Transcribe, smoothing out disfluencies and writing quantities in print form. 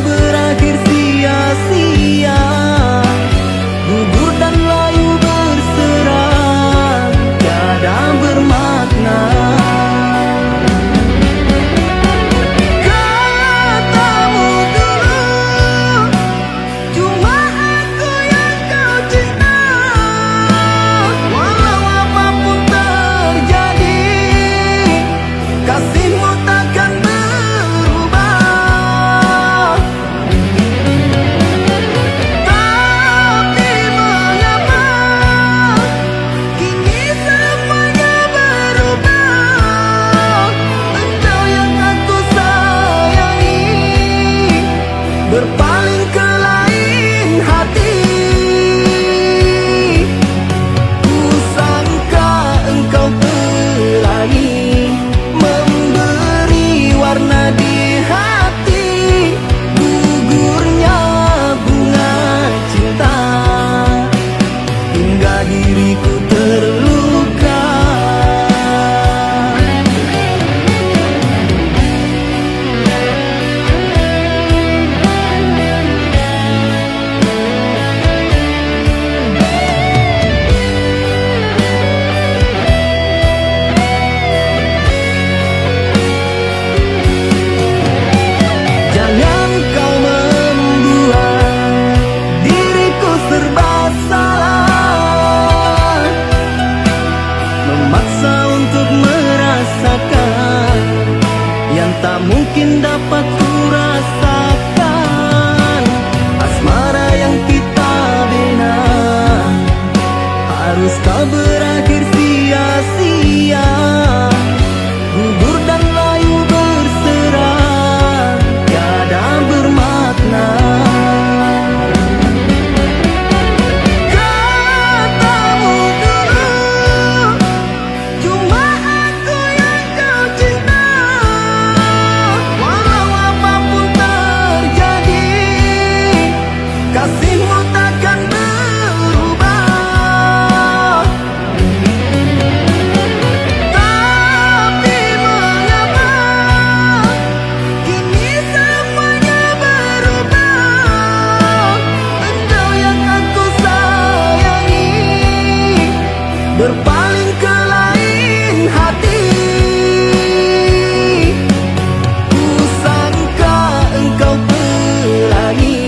berakhir sia-sia. Gugur dan layu berserang, tiada bermakna. Katamu dulu, cuma aku yang kau cinta. Walau apapun terjadi, kasihmu takkan berubah. Tapi mengapa kini semuanya berubah? Engkau yang aku sayangi berpaling ke lain hati. Ku sangka engkau pelangi, memberi warna di hati. Gugurnya bunga cinta hingga diriku terluka. Jangan kau membuat diriku serba salah, memaksa untuk merasakan yang tak mungkin dapat ku rasakan. Asmara yang kita bina haruskah berakhir sia-sia? Gugur dan layu berserang, tiada bermakna. Katamu dulu, cuma aku yang kau cinta. Walau apapun terjadi, kasihmu takkan berubah. Tapi mengapa kini semuanya berubah? Engkau yang aku sayangi berpaling ke lain hati. Ku sangka engkau pelangi,